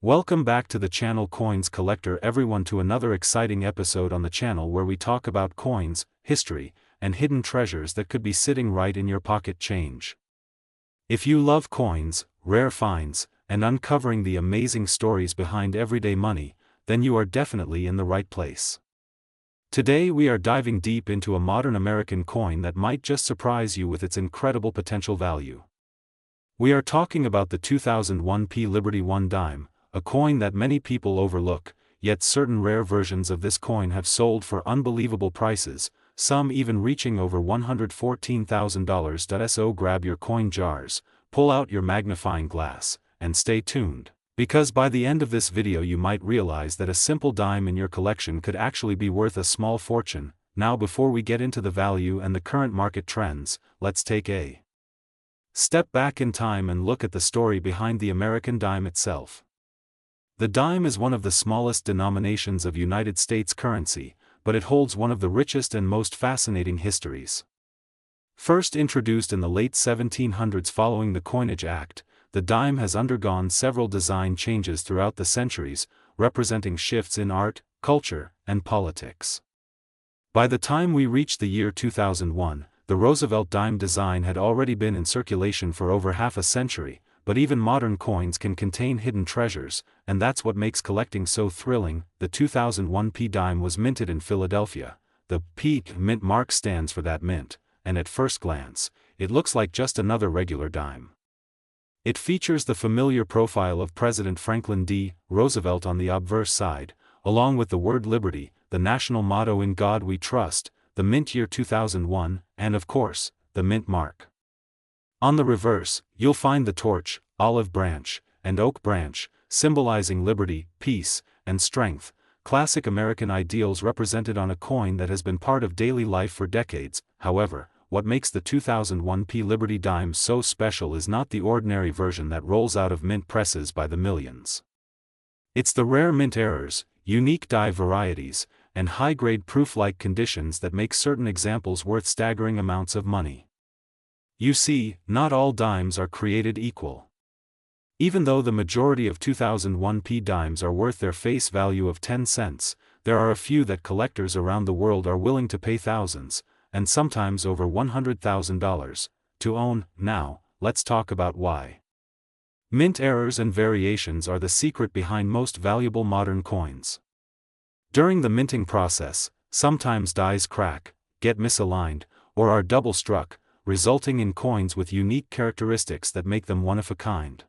Welcome back to the channel Coins Collector everyone to another exciting episode on the channel where we talk about coins, history, and hidden treasures that could be sitting right in your pocket change. If you love coins, rare finds, and uncovering the amazing stories behind everyday money, then you are definitely in the right place. Today we are diving deep into a modern American coin that might just surprise you with its incredible potential value. We are talking about the 2001 Liberty 1 dime, a coin that many people overlook, yet certain rare versions of this coin have sold for unbelievable prices, some even reaching over $114,000. So grab your coin jars, pull out your magnifying glass, and stay tuned, because by the end of this video you might realize that a simple dime in your collection could actually be worth a small fortune. Now before we get into the value and the current market trends, let's take a step back in time and look at the story behind the American dime itself. The dime is one of the smallest denominations of United States currency, but it holds one of the richest and most fascinating histories. First introduced in the late 1700s following the Coinage Act, the dime has undergone several design changes throughout the centuries, representing shifts in art, culture, and politics. By the time we reach the year 2001, the Roosevelt dime design had already been in circulation for over half a century, but even modern coins can contain hidden treasures, and that's what makes collecting so thrilling. The 2001 dime was minted in Philadelphia. The P mint mark stands for that mint, and at first glance, it looks like just another regular dime. It features the familiar profile of President Franklin D. Roosevelt on the obverse side, along with the word Liberty, the national motto In God We Trust, the mint year 2001, and of course, the mint mark. On the reverse, you'll find the torch, olive branch, and oak branch, symbolizing liberty, peace, and strength, classic American ideals represented on a coin that has been part of daily life for decades. However, what makes the 2001 Liberty dime so special is not the ordinary version that rolls out of mint presses by the millions. It's the rare mint errors, unique die varieties, and high-grade proof-like conditions that make certain examples worth staggering amounts of money. You see, not all dimes are created equal. Even though the majority of 2001 dimes are worth their face value of 10 cents, there are a few that collectors around the world are willing to pay thousands, and sometimes over $100,000, to own. Now, let's talk about why. Mint errors and variations are the secret behind most valuable modern coins. During the minting process, sometimes dies crack, get misaligned, or are double-struck, resulting in coins with unique characteristics that make them one of a kind.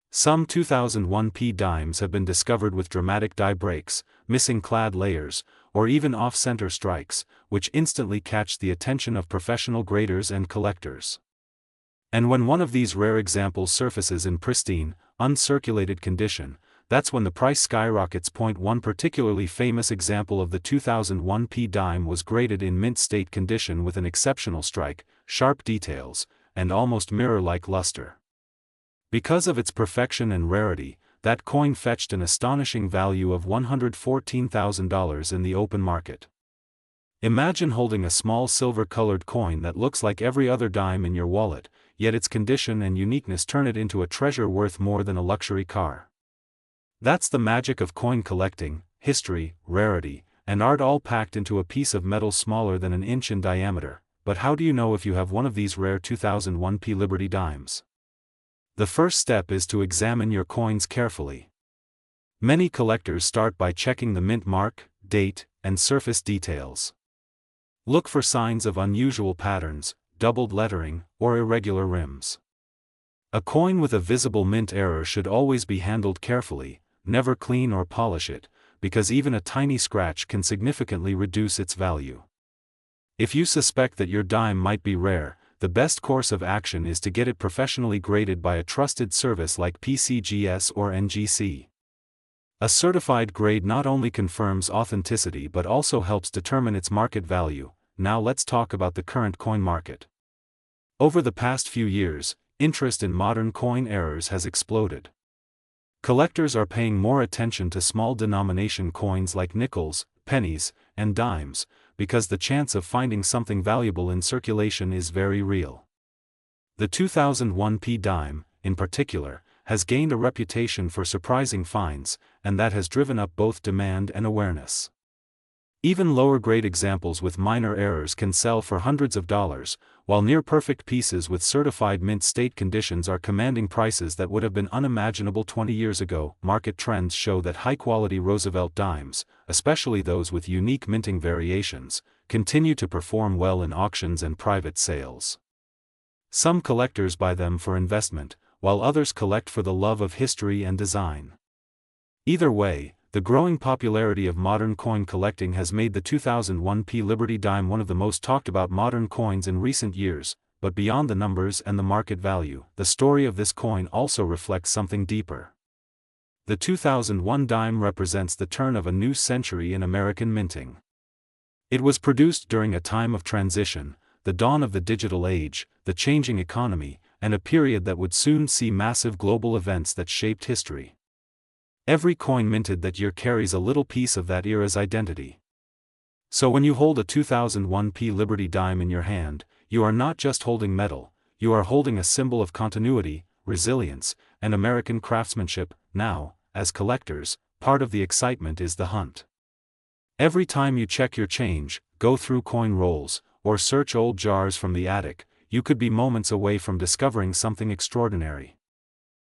Some 2001 dimes have been discovered with dramatic die breaks, missing clad layers, or even off-center strikes, which instantly catch the attention of professional graders and collectors. And when one of these rare examples surfaces in pristine, uncirculated condition, that's when the price skyrockets. One particularly famous example of the 2001 dime was graded in mint state condition with an exceptional strike, sharp details, and almost mirror-like luster. Because of its perfection and rarity, that coin fetched an astonishing value of $114,000 in the open market. Imagine holding a small silver-colored coin that looks like every other dime in your wallet, yet its condition and uniqueness turn it into a treasure worth more than a luxury car. That's the magic of coin collecting: history, rarity, and art all packed into a piece of metal smaller than an inch in diameter. But how do you know if you have one of these rare 2001 Liberty dimes? The first step is to examine your coins carefully. Many collectors start by checking the mint mark, date, and surface details. Look for signs of unusual patterns, doubled lettering, or irregular rims. A coin with a visible mint error should always be handled carefully. Never clean or polish it, because even a tiny scratch can significantly reduce its value. If you suspect that your dime might be rare, the best course of action is to get it professionally graded by a trusted service like PCGS or NGC. A certified grade not only confirms authenticity but also helps determine its market value. Now let's talk about the current coin market. Over the past few years, interest in modern coin errors has exploded. Collectors are paying more attention to small denomination coins like nickels, pennies, and dimes, because the chance of finding something valuable in circulation is very real. The 2001 dime, in particular, has gained a reputation for surprising finds, and that has driven up both demand and awareness. Even lower-grade examples with minor errors can sell for hundreds of dollars, while near-perfect pieces with certified mint state conditions are commanding prices that would have been unimaginable 20 years ago. Market trends show that high-quality Roosevelt dimes, especially those with unique minting variations, continue to perform well in auctions and private sales. Some collectors buy them for investment, while others collect for the love of history and design. Either way, the growing popularity of modern coin collecting has made the 2001 P Liberty dime one of the most talked about modern coins in recent years, but beyond the numbers and the market value, the story of this coin also reflects something deeper. The 2001 dime represents the turn of a new century in American minting. It was produced during a time of transition, the dawn of the digital age, the changing economy, and a period that would soon see massive global events that shaped history. Every coin minted that year carries a little piece of that era's identity. So when you hold a 2001 P Liberty dime in your hand, you are not just holding metal, you are holding a symbol of continuity, resilience, and American craftsmanship. Now, as collectors, part of the excitement is the hunt. Every time you check your change, go through coin rolls, or search old jars from the attic, you could be moments away from discovering something extraordinary.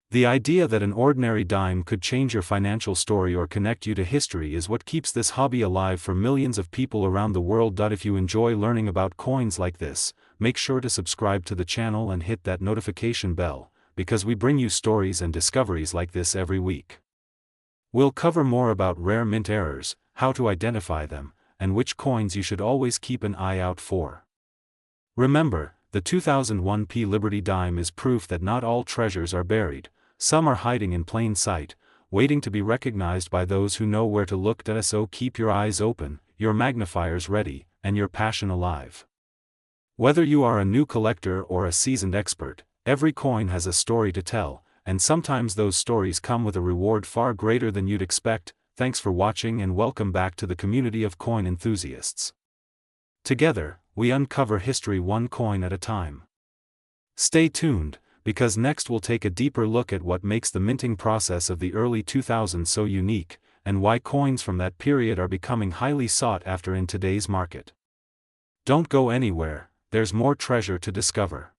The idea that an ordinary dime could change your financial story or connect you to history is what keeps this hobby alive for millions of people around the world. If you enjoy learning about coins like this, make sure to subscribe to the channel and hit that notification bell, because we bring you stories and discoveries like this every week. We'll cover more about rare mint errors, how to identify them, and which coins you should always keep an eye out for. Remember, the 2001 P Liberty dime is proof that not all treasures are buried. Some are hiding in plain sight, waiting to be recognized by those who know where to look. So keep your eyes open, your magnifiers ready, and your passion alive. Whether you are a new collector or a seasoned expert, every coin has a story to tell, and sometimes those stories come with a reward far greater than you'd expect. Thanks for watching and welcome back to the community of coin enthusiasts. Together, we uncover history one coin at a time. Stay tuned, because next we'll take a deeper look at what makes the minting process of the early 2000s so unique, and why coins from that period are becoming highly sought after in today's market. Don't go anywhere, there's more treasure to discover.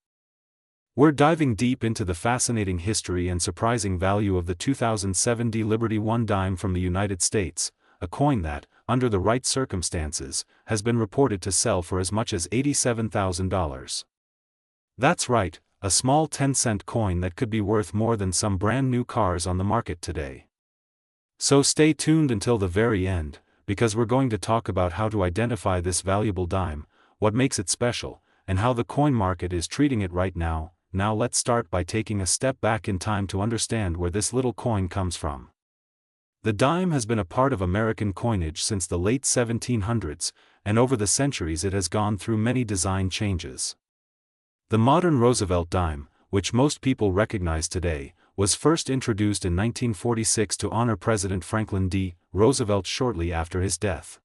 We're diving deep into the fascinating history and surprising value of the 2007 D Liberty 1 dime from the United States, a coin that, under the right circumstances, has been reported to sell for as much as $87,000. That's right, a small 10-cent coin that could be worth more than some brand new cars on the market today. So stay tuned until the very end, because we're going to talk about how to identify this valuable dime, what makes it special, and how the coin market is treating it right now. Now let's start by taking a step back in time to understand where this little coin comes from. The dime has been a part of American coinage since the late 1700s, and over the centuries it has gone through many design changes. The modern Roosevelt dime, which most people recognize today, was first introduced in 1946 to honor President Franklin D. Roosevelt shortly after his death.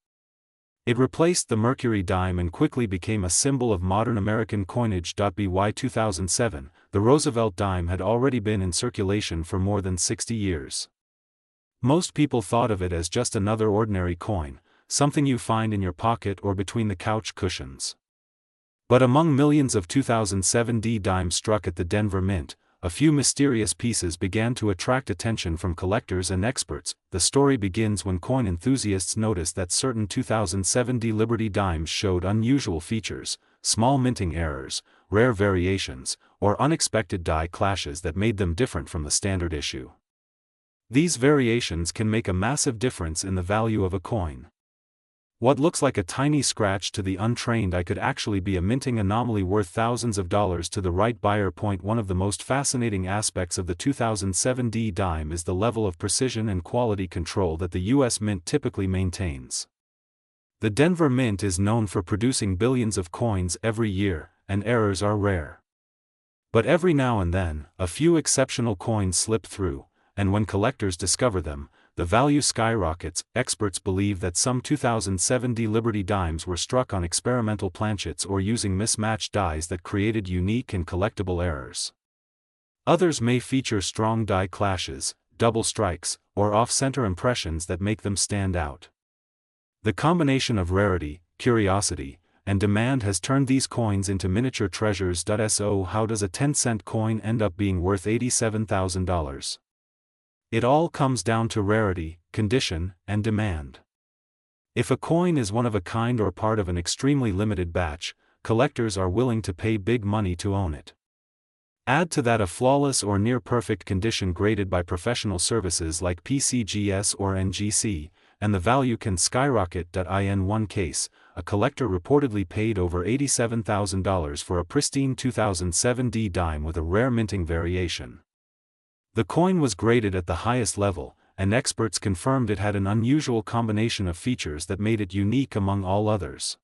It replaced the Mercury dime and quickly became a symbol of modern American coinage. By 2007, the Roosevelt dime had already been in circulation for more than 60 years. Most people thought of it as just another ordinary coin, something you find in your pocket or between the couch cushions. But among millions of 2007 D dimes struck at the Denver Mint, a few mysterious pieces began to attract attention from collectors and experts. The story begins when coin enthusiasts noticed that certain 2007 D Liberty dimes showed unusual features, small minting errors, rare variations, or unexpected die clashes that made them different from the standard issue. These variations can make a massive difference in the value of a coin. What looks like a tiny scratch to the untrained eye could actually be a minting anomaly worth thousands of dollars to the right buyer. One of the most fascinating aspects of the 2007 D dime is the level of precision and quality control that the U.S. Mint typically maintains. The Denver Mint is known for producing billions of coins every year, and errors are rare. But every now and then, a few exceptional coins slip through, and when collectors discover them, the value skyrockets. Experts believe that some 2007 D Liberty dimes were struck on experimental planchets or using mismatched dies that created unique and collectible errors. Others may feature strong die clashes, double strikes, or off-center impressions that make them stand out. The combination of rarity, curiosity, and demand has turned these coins into miniature treasures. So how does a 10-cent coin end up being worth $87,000? It all comes down to rarity, condition, and demand. If a coin is one of a kind or part of an extremely limited batch, collectors are willing to pay big money to own it. Add to that a flawless or near-perfect condition graded by professional services like PCGS or NGC, and the value can skyrocket. In one case, a collector reportedly paid over $87,000 for a pristine 2007 D dime with a rare minting variation. The coin was graded at the highest level, and experts confirmed it had an unusual combination of features that made it unique among all others.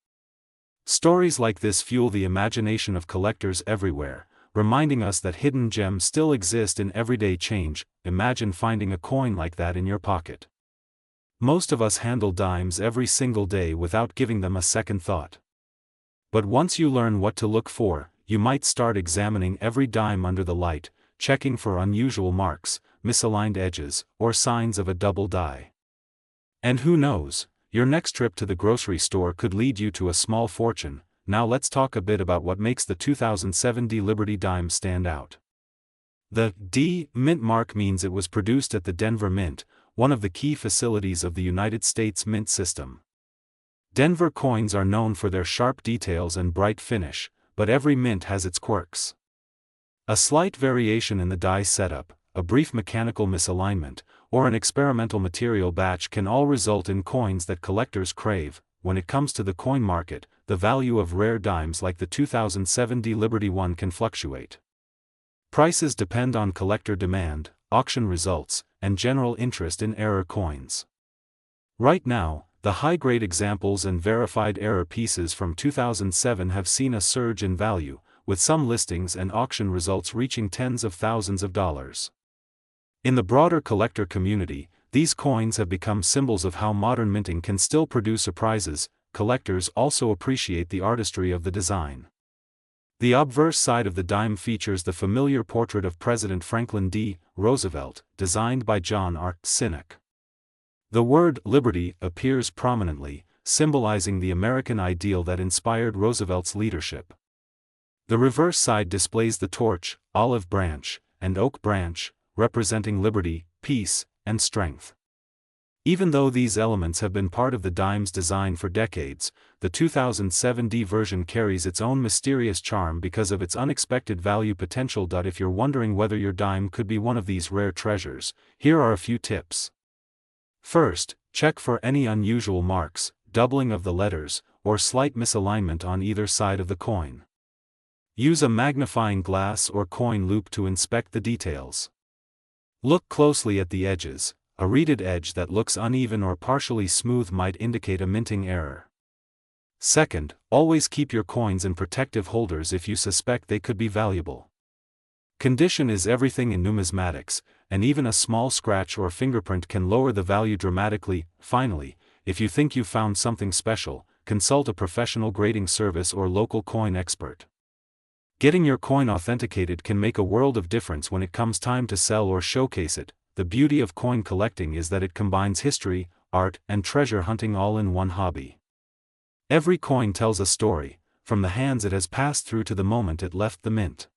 Stories like this fuel the imagination of collectors everywhere, reminding us that hidden gems still exist in everyday change. Imagine finding a coin like that in your pocket. Most of us handle dimes every single day without giving them a second thought. But once you learn what to look for, you might start examining every dime under the light, checking for unusual marks, misaligned edges, or signs of a double die. And who knows, your next trip to the grocery store could lead you to a small fortune. Now let's talk a bit about what makes the 2007 D Liberty dime stand out. The D Mint mark means it was produced at the Denver Mint, one of the key facilities of the United States Mint system. Denver coins are known for their sharp details and bright finish, but every mint has its quirks. A slight variation in the die setup, a brief mechanical misalignment, or an experimental material batch can all result in coins that collectors crave. When it comes to the coin market, the value of rare dimes like the 2007 D Liberty one can fluctuate. Prices depend on collector demand, auction results, and general interest in error coins. Right now, the high-grade examples and verified error pieces from 2007 have seen a surge in value, with some listings and auction results reaching tens of thousands of dollars. In the broader collector community, these coins have become symbols of how modern minting can still produce surprises. Collectors also appreciate the artistry of the design. The obverse side of the dime features the familiar portrait of President Franklin D. Roosevelt, designed by John R. Sinek. The word liberty appears prominently, symbolizing the American ideal that inspired Roosevelt's leadership. The reverse side displays the torch, olive branch, and oak branch, representing liberty, peace, and strength. Even though these elements have been part of the dime's design for decades, the 2007 D version carries its own mysterious charm because of its unexpected value potential. If you're wondering whether your dime could be one of these rare treasures, here are a few tips. First, check for any unusual marks, doubling of the letters, or slight misalignment on either side of the coin. Use a magnifying glass or coin loop to inspect the details. Look closely at the edges. A reeded edge that looks uneven or partially smooth might indicate a minting error. Second, always keep your coins in protective holders if you suspect they could be valuable. Condition is everything in numismatics, and even a small scratch or fingerprint can lower the value dramatically. Finally, if you think you've found something special, consult a professional grading service or local coin expert. Getting your coin authenticated can make a world of difference when it comes time to sell or showcase it. The beauty of coin collecting is that it combines history, art, and treasure hunting all in one hobby. Every coin tells a story, from the hands it has passed through to the moment it left the mint.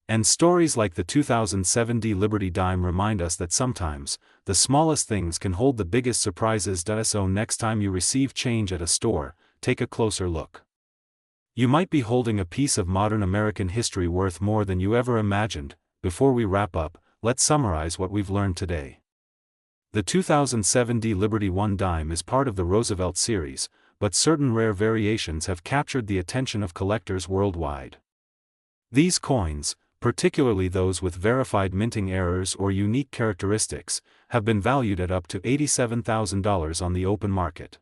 And stories like the 2007 D Liberty dime remind us that sometimes, the smallest things can hold the biggest surprises. So next time you receive change at a store, take a closer look. You might be holding a piece of modern American history worth more than you ever imagined. Before we wrap up, let's summarize what we've learned today. The 2007 D Liberty 1 dime is part of the Roosevelt series, but certain rare variations have captured the attention of collectors worldwide. These coins, particularly those with verified minting errors or unique characteristics, have been valued at up to $87,000 on the open market.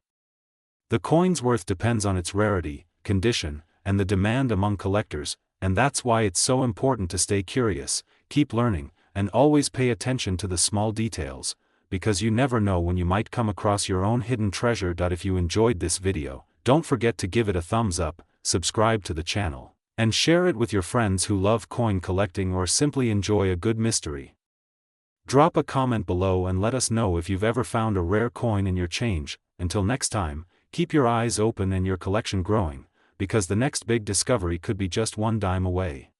The coin's worth depends on its rarity, condition, and the demand among collectors, and that's why it's so important to stay curious, keep learning, and always pay attention to the small details, because you never know when you might come across your own hidden treasure. If you enjoyed this video, don't forget to give it a thumbs up, subscribe to the channel, And share it with your friends who love coin collecting or simply enjoy a good mystery. Drop a comment below and let us know if you've ever found a rare coin in your change. Until next time, keep your eyes open and your collection growing, because the next big discovery could be just one dime away.